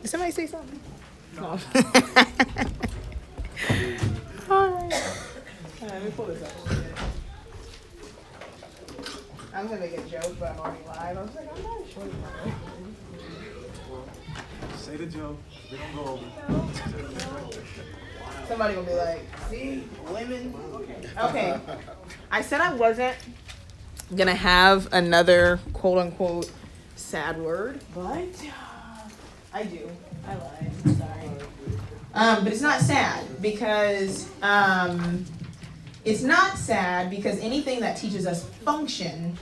Did somebody say something? No. All right. Let me pull this up. I'm going to make a joke, but I'm already live. I was like, I'm not sure. Say the joke. We don't go over. Somebody will be like, see, women. Okay. I said I wasn't going to have another quote unquote sad word, but I do. I lied. I'm sorry. But it's not sad because anything that teaches us function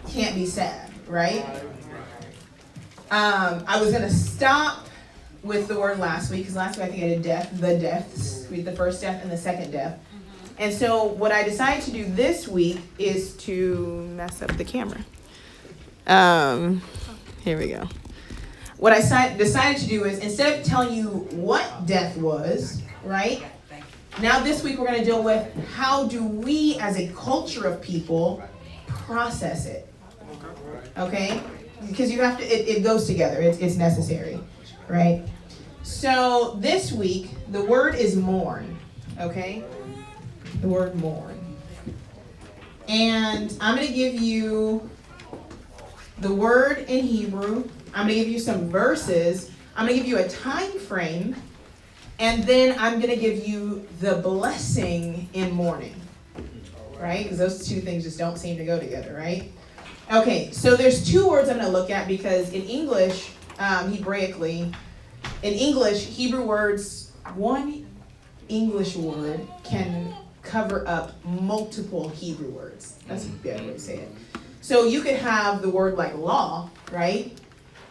can't be sad, right? I was going to stop with the word last week, because last week I think I did the deaths, the first death and the second death. And so what I decided to do this week is to mess up the camera. Here we go. What I decided to do is, instead of telling you what death was, right? Now this week we're going to deal with how do we as a culture of people process it. Okay? Because you have to, it goes together. It's necessary, right? So this week, the word is mourn, okay? The word mourn. And I'm going to give you the word in Hebrew. I'm going to give you some verses. I'm going to give you a time frame. And then I'm going to give you the blessing in mourning, right? Because those two things just don't seem to go together, right? Okay, so there's two words I'm going to look at, because in English, Hebraically, in English, Hebrew words, one English word can cover up multiple Hebrew words. That's a better way to say it. So you could have the word like law, right?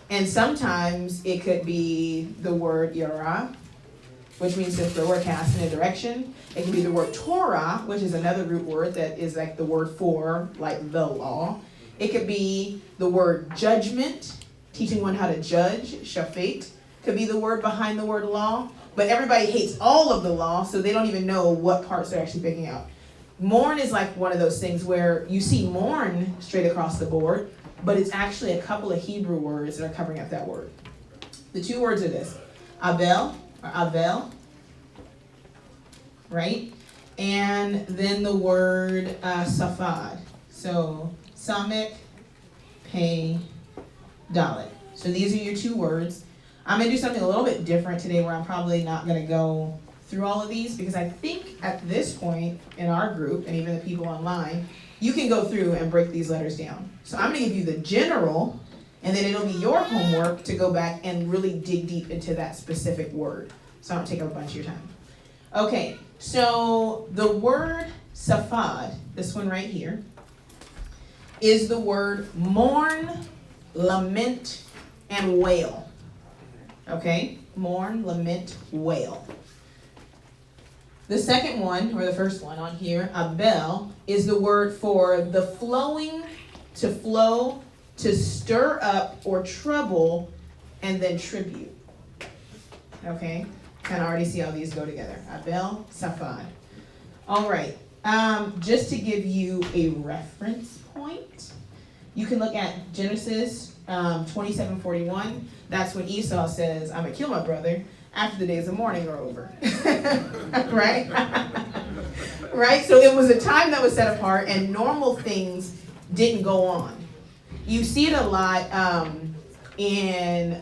And sometimes it could be the word yarah, which means to throw or cast in a direction. It can be the word Torah, which is another root word that is like the word for, like the law. It could be the word judgment, teaching one how to judge, shafet. Could be the word behind the word law. But everybody hates all of the law, so they don't even know what parts they're actually picking out. Mourn is like one of those things where you see mourn straight across the board, but it's actually a couple of Hebrew words that are covering up that word. The two words are this: Abel, or Avel, right? And then the word Safad. So Samek, Pei, Dalet. So these are your two words. I'm going to do something a little bit different today, where I'm probably not going to go through all of these, because I think at this point in our group, and even the people online, you can go through and break these letters down. So I'm going to give you the general, and then it'll be your homework to go back and really dig deep into that specific word. So I don't take up a bunch of your time. Okay, so the word safad, this one right here, is the word mourn, lament, and wail. Okay, mourn, lament, wail. The second one, or the first one on here, abel, is the word for the flowing, to flow, to stir up or trouble, and then tribute. Okay, kind of already see how these go together. Abel, safad. All right, just to give you a reference point, you can look at Genesis 27:41. That's when Esau says, I'm going to kill my brother after the days of mourning are over. Right? Right? So it was a time that was set apart, and normal things didn't go on. You see it a lot in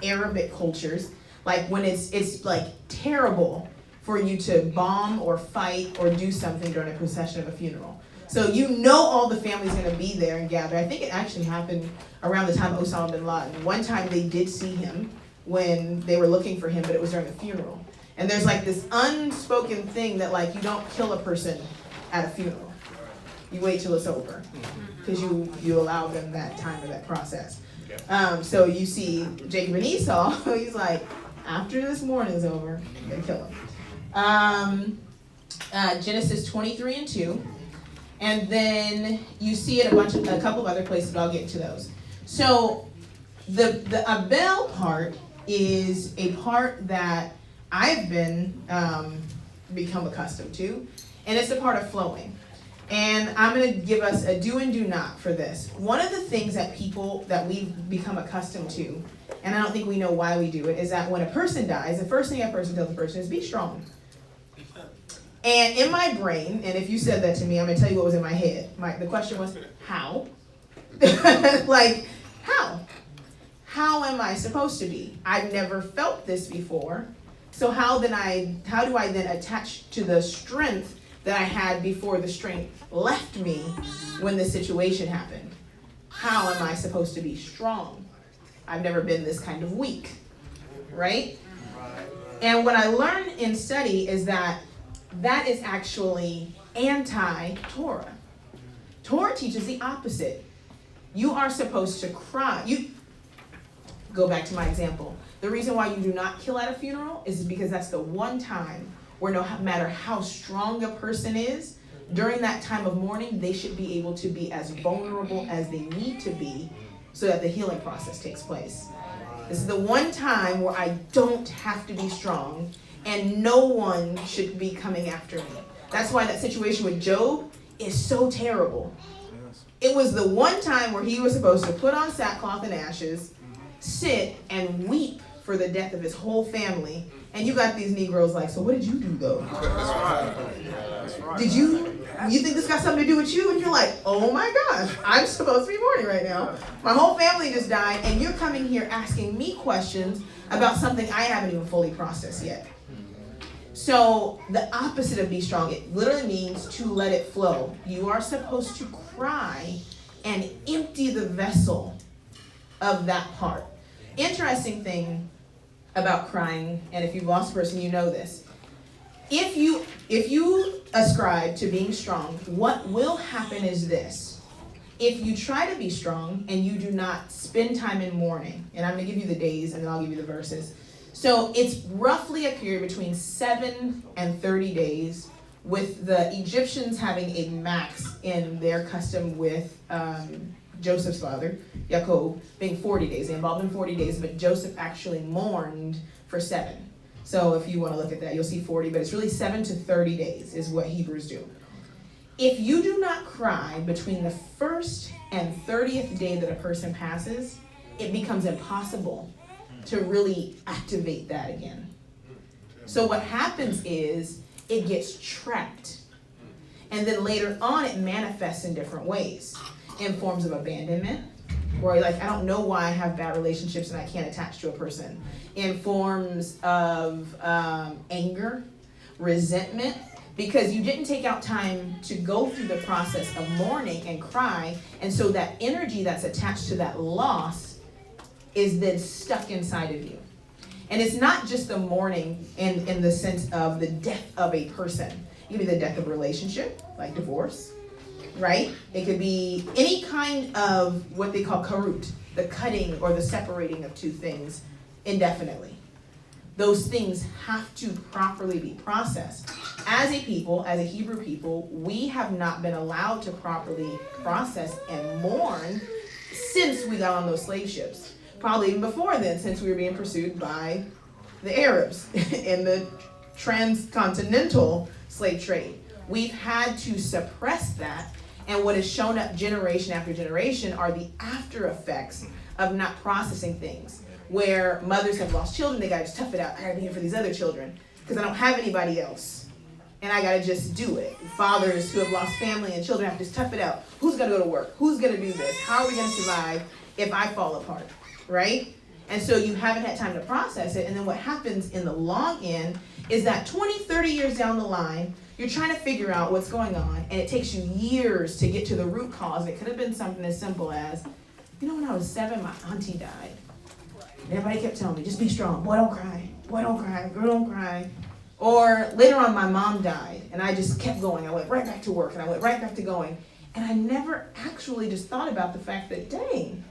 Arabic cultures, like when it's like terrible for you to bomb or fight or do something during a procession of a funeral. So you know all the family's going to be there and gather. I think it actually happened around the time of Osama bin Laden. One time they did see him when they were looking for him, but it was during a funeral. And there's like this unspoken thing that like you don't kill a person at a funeral. You wait till it's over, because you allow them that time of that process. So you see Jacob and Esau, he's like, after this mourning is over, I'm going to kill him. Genesis 23:2. And then you see it a couple of other places, but I'll get into those. So the Abel part is a part that I've become accustomed to, and it's the part of flowing. And I'm going to give us a do and do not for this. One of the things that we've become accustomed to and I don't think we know why we do it, is that when a person dies, the first thing a person tells the person is be strong. And in my brain, and if you said that to me, I'm going to tell you what was in my head. The question was, how? Like, how? How am I supposed to be? I've never felt this before. So how do I then attach to the strength that I had before the strength left me when the situation happened? How am I supposed to be strong? I've never been this kind of weak, right? And what I learned in study is that is actually anti-Torah. Torah teaches the opposite. You are supposed to cry. Go back to my example. The reason why you do not kill at a funeral is because that's the one time where no matter how strong a person is, during that time of mourning, they should be able to be as vulnerable as they need to be so that the healing process takes place. This is the one time where I don't have to be strong and no one should be coming after me. That's why that situation with Job is so terrible. It was the one time where he was supposed to put on sackcloth and ashes, sit and weep for the death of his whole family. And you got these Negroes like, so what did you do though? That's right. Did you think this got something to do with you? And you're like, oh my gosh, I'm supposed to be mourning right now. My whole family just died and you're coming here asking me questions about something I haven't even fully processed yet. So the opposite of be strong, it literally means to let it flow. You are supposed to cry and empty the vessel of that part. Interesting thing about crying, and if you've lost a person, you know this. If you ascribe to being strong, what will happen is this. If you try to be strong and you do not spend time in mourning, and I'm going to give you the days and then I'll give you the verses. So it's roughly a period between 7 and 30 days, with the Egyptians having a max in their custom with Joseph's father, Jacob, being 40 days. They involved in 40 days, but Joseph actually mourned for 7. So if you want to look at that, you'll see 40, but it's really 7 to 30 days is what Hebrews do. If you do not cry between the first and 30th day that a person passes, it becomes impossible to really activate that again. So what happens is it gets trapped. And then later on it manifests in different ways. In forms of abandonment, where like, I don't know why I have bad relationships and I can't attach to a person. In forms of anger, resentment, because you didn't take out time to go through the process of mourning and cry, and so that energy that's attached to that loss is then stuck inside of you. And it's not just the mourning in the sense of the death of a person. It could be the death of a relationship, like divorce, right? It could be any kind of what they call karut, the cutting or the separating of two things indefinitely. Those things have to properly be processed. As a people, as a Hebrew people, we have not been allowed to properly process and mourn since we got on those slave ships. Probably even before then, since we were being pursued by the Arabs in the transcontinental slave trade. We've had to suppress that, and what has shown up generation after generation are the after effects of not processing things. Where mothers have lost children, they gotta just tough it out. I gotta be here for these other children because I don't have anybody else, and I gotta just do it. Fathers who have lost family and children have to just tough it out. Who's gonna go to work? Who's gonna do this? How are we gonna survive if I fall apart, right? And so you haven't had time to process it, and then what happens in the long end is that 20, 30 years down the line, you're trying to figure out what's going on, and it takes you years to get to the root cause. It could have been something as simple as, when I was 7, my auntie died. And everybody kept telling me, just be strong. Boy, don't cry. Boy, don't cry. Girl, don't cry. Or later on, my mom died, and I just kept going. I went right back to work, and I went right back to going. And I never actually just thought about the fact that, dang,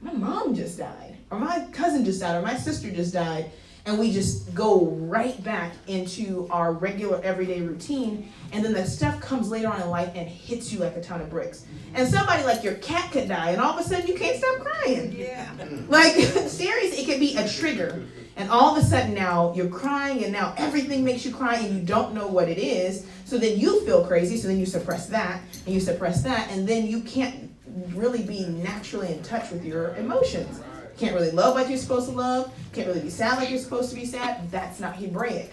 my mom just died, or my cousin just died, or my sister just died. And we just go right back into our regular everyday routine, and then the stuff comes later on in life and hits you like a ton of bricks. And somebody like your cat could die, and all of a sudden you can't stop crying. Yeah. Like, seriously, it could be a trigger. And all of a sudden now you're crying, and now everything makes you cry, and you don't know what it is. So then you feel crazy, so then you suppress that, and you suppress that, and then you can't really be naturally in touch with your emotions. Can't really love like you're supposed to love. Can't really be sad like you're supposed to be sad. That's not Hebraic.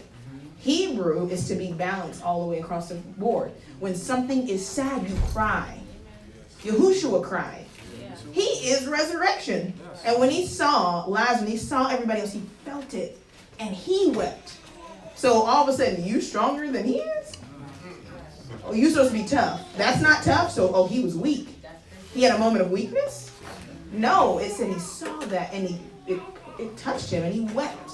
Hebrew is to be balanced all the way across the board. When something is sad, you cry. Yahushua cried. He is resurrection. And when he saw Lazarus, when he saw everybody else, he felt it. And he wept. So all of a sudden, you stronger than he is? Oh, you supposed to be tough. That's not tough. So, he was weak. He had a moment of weakness? No, it said he saw that and it touched him and he wept.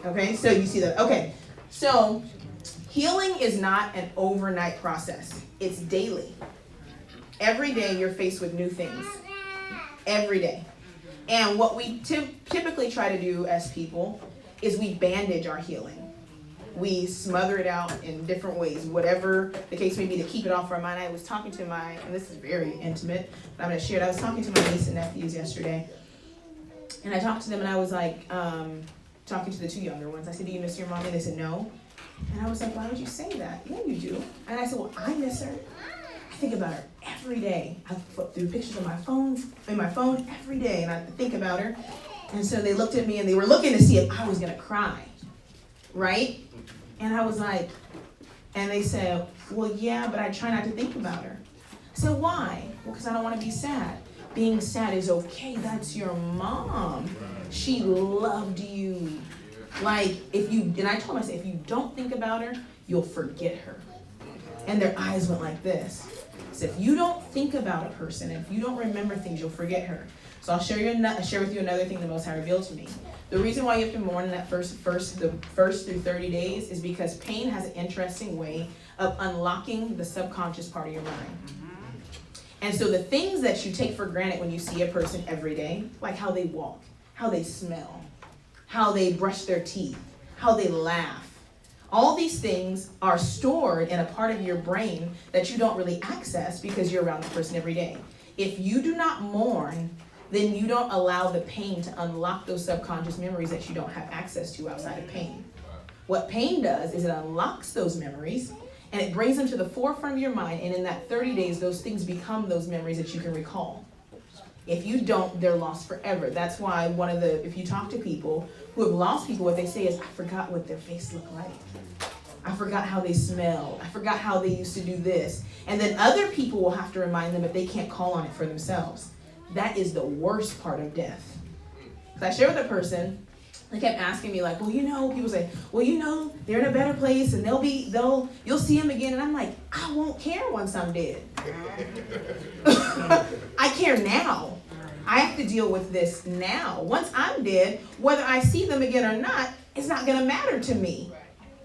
Okay, so you see that. Okay, so healing is not an overnight process. It's daily. Every day you're faced with new things. Every day. And what we typically try to do as people is we bandage our healing. We smother it out in different ways, whatever the case may be, to keep it off our mind. I was talking to and this is very intimate, but I'm going to share it. I was talking to my niece and nephews yesterday, and I talked to them, and I was like, talking to the two younger ones. I said, do you miss your mommy? They said, no. And I was like, why would you say that? Yeah, you do. And I said, well, I miss her. I think about her every day. I flip through pictures on my phone every day, and I think about her. And so they looked at me, and they were looking to see if I was going to cry, right? And I was like, and they said, well, yeah, but I try not to think about her. I said, why? Well, because I don't want to be sad. Being sad is okay. That's your mom. She loved you. Like, and I told myself, if you don't think about her, you'll forget her. And their eyes went like this. So if you don't think about a person, if you don't remember things, you'll forget her. So I'll share with you another thing the Most High revealed to me. The reason why you have to mourn in that first through 30 days is because pain has an interesting way of unlocking the subconscious part of your mind. And so the things that you take for granted when you see a person every day, like how they walk, how they smell, how they brush their teeth, how they laugh, all these things are stored in a part of your brain that you don't really access because you're around the person every day. If you do not mourn, then you don't allow the pain to unlock those subconscious memories that you don't have access to outside of pain. What pain does is it unlocks those memories and it brings them to the forefront of your mind, and in that 30 days, those things become those memories that you can recall. If you don't, they're lost forever. That's why if you talk to people who have lost people, what they say is, I forgot what their face looked like. I forgot how they smelled. I forgot how they used to do this. And then other people will have to remind them if they can't call on it for themselves. That is the worst part of death. So I shared with a person, they kept asking me like, people say, they're in a better place and you'll see them again. And I'm like, I won't care once I'm dead. I care now. I have to deal with this now. Once I'm dead, whether I see them again or not, it's not going to matter to me.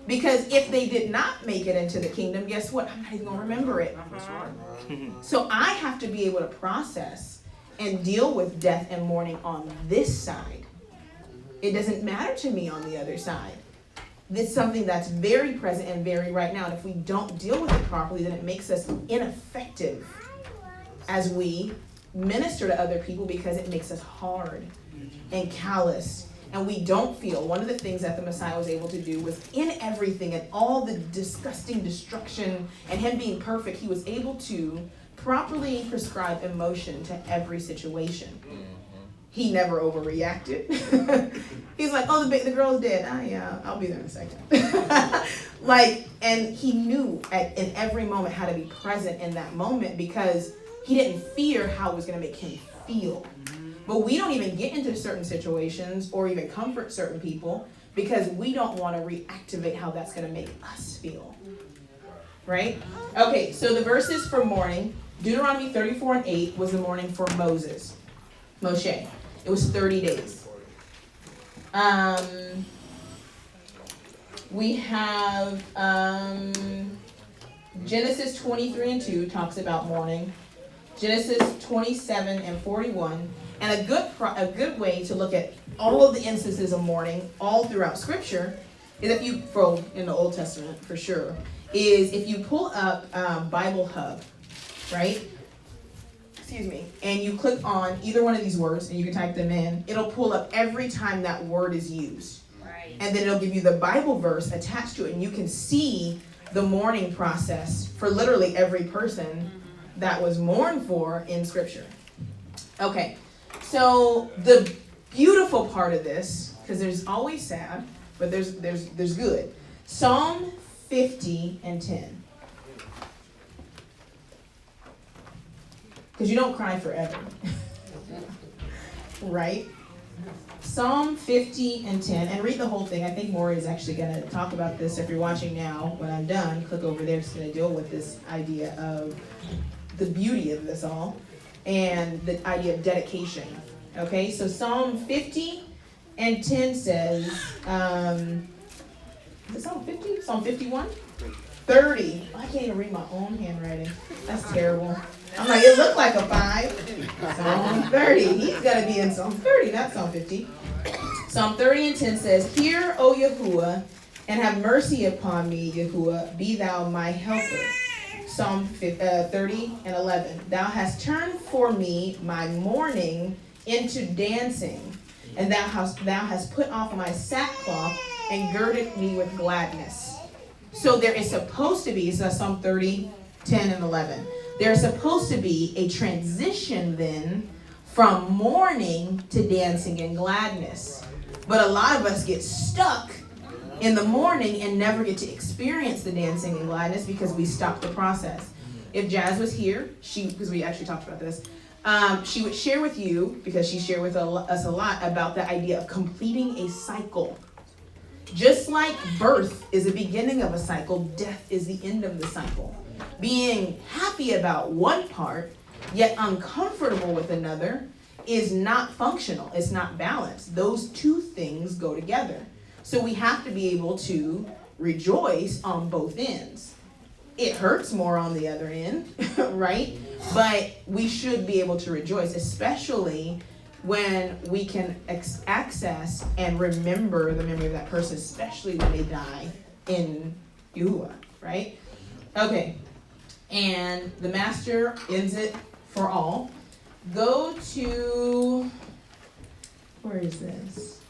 Because if they did not make it into the kingdom, guess what? I'm not even going to remember it. That's right. So I have to be able to process and deal with death and mourning on this side. It doesn't matter to me on the other side. It's something that's very present and very right now. And if we don't deal with it properly, then it makes us ineffective as we minister to other people because it makes us hard and callous. And we don't feel. One of the things that the Messiah was able to do was in everything and all the disgusting destruction and him being perfect, he was able to properly prescribe emotion to every situation. He never overreacted. He's like, the girl's dead. Yeah, I'll be there in a second. And he knew in every moment how to be present in that moment because he didn't fear how it was going to make him feel. But we don't even get into certain situations or even comfort certain people because we don't want to reactivate how that's going to make us feel. Right? Okay, so the verses for mourning, Deuteronomy 34:8 was the mourning for Moshe. It was 30 days. We have Genesis 23:2 talks about mourning. Genesis 27:41. And a good way to look at all of the instances of mourning all throughout Scripture is in the Old Testament for sure, is if you pull up Bible Hub, right? And you click on either one of these words and you can type them in, it'll pull up every time that word is used. Right. And then it'll give you the Bible verse attached to it and you can see the mourning process for literally every person that was mourned for in Scripture. Okay, So the beautiful part of this, because there's always sad, but there's good. Psalm 50 and 10. Because you don't cry forever. Right? Psalm 50 and 10. And read the whole thing. I think Maury is actually going to talk about this. If you're watching now, when I'm done, click over there. It's going to deal with this idea of the beauty of this all and the idea of dedication. Okay? So Psalm 50 and 10 says, is it Psalm 50? Psalm 51? 30. I can't even read my own handwriting. That's terrible. I'm like, it looked like a 5. Psalm 30. He's got to be in Psalm 30, not Psalm 50. Psalm 30 and 10 says, Hear, O Yahuwah, and have mercy upon me, Yahuwah, be thou my helper. Psalm 30 and 11. Thou hast turned for me my mourning into dancing, and thou hast put off my sackcloth and girded me with gladness. So there is supposed to be, so Psalm 30, 10, and 11. There's supposed to be a transition then from mourning to dancing and gladness. But a lot of us get stuck in the mourning and never get to experience the dancing and gladness because we stop the process. If Jazz was here, because we actually talked about this, she would share with you, because she shared with us a lot, about the idea of completing a cycle. Just like birth is the beginning of a cycle, death is the end of the cycle. Being happy about one part, yet uncomfortable with another, is not functional. It's not balanced. Those two things go together. So we have to be able to rejoice on both ends. It hurts more on the other end, right? But we should be able to rejoice, especially when we can access and remember the memory of that person, especially when they die in Yahuwah, right? Okay, and the master ends it for all. Go to, where is this?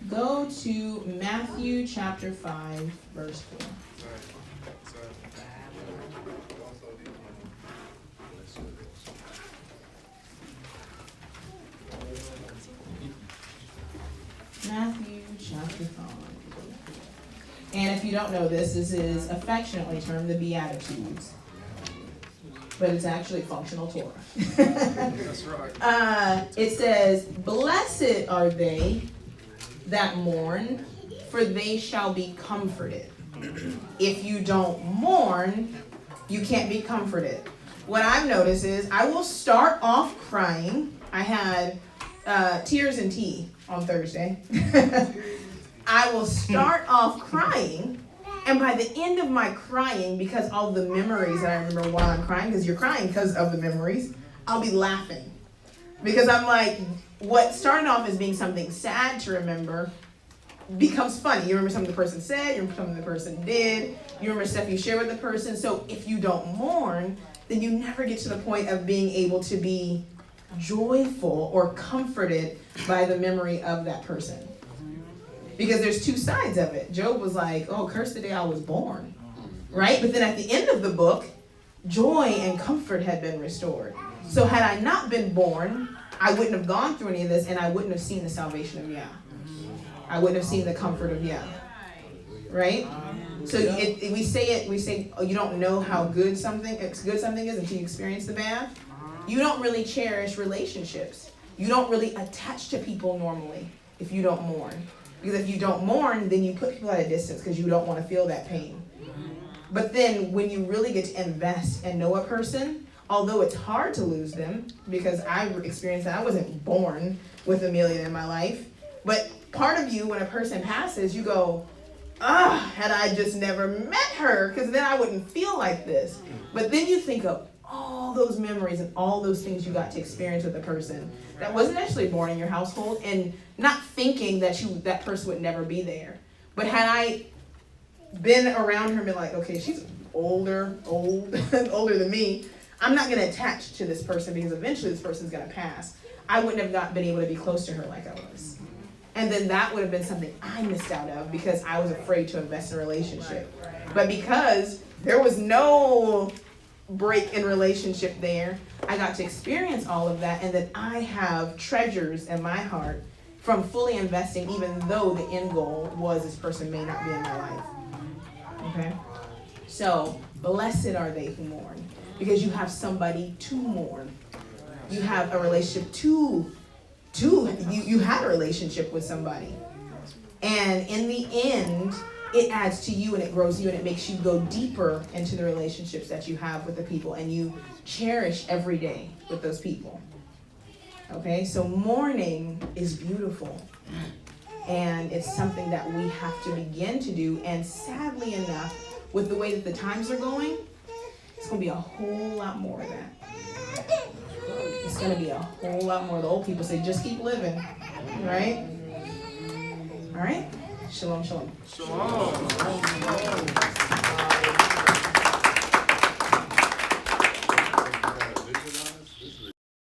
Go to Matthew chapter 5, verse 4. Matthew chapter 5. And if you don't know this is affectionately termed the Beatitudes. But it's actually functional Torah. That's right. It says, Blessed are they that mourn, for they shall be comforted. If you don't mourn, you can't be comforted. What I've noticed is I will start off crying. I had tears and tea on Thursday. I will start off crying, and by the end of my crying, because all the memories that I remember while I'm crying, because you're crying because of the memories, I'll be laughing. Because I'm like, what started off as being something sad to remember becomes funny. You remember something the person said, you remember something the person did, you remember stuff you share with the person. So if you don't mourn, then you never get to the point of being able to be joyful or comforted by the memory of that person. Because there's two sides of it. Job was like, oh, curse the day I was born. Right? But then at the end of the book, joy and comfort had been restored. So had I not been born, I wouldn't have gone through any of this, and I wouldn't have seen the salvation of Yah. I wouldn't have seen the comfort of Yah. Right? So we say, oh, you don't know how good something is until you experience the bad. You don't really cherish relationships. You don't really attach to people normally if you don't mourn. Because if you don't mourn, then you put people at a distance because you don't want to feel that pain. But then when you really get to invest and know a person, although it's hard to lose them, because I experienced that. I wasn't born with Amelia in my life. But part of you, when a person passes, you go, had I just never met her, because then I wouldn't feel like this. But then you think of all those memories and all those things you got to experience with a person that wasn't actually born in your household, and not thinking that that person would never be there. But had I been around her and been like, okay, she's older than me, I'm not going to attach to this person because eventually this person's going to pass. I wouldn't have been able to be close to her like I was. And then that would have been something I missed out of because I was afraid to invest in a relationship. But because there was no break in relationship there. I got to experience all of that, and that I have treasures in my heart from fully investing, even though the end goal was this person may not be in my life. Okay? So, blessed are they who mourn, because you have somebody to mourn. You have a relationship you had a relationship with somebody. And in the end, it adds to you and it grows you and it makes you go deeper into the relationships that you have with the people, and you cherish every day with those people. Okay, so mourning is beautiful, and it's something that we have to begin to do. And sadly enough, with the way that the times are going, it's going to be a whole lot more of that. It's going to be a whole lot more. The old people say, just keep living, right? All right? Shalom, shalom. Shalom.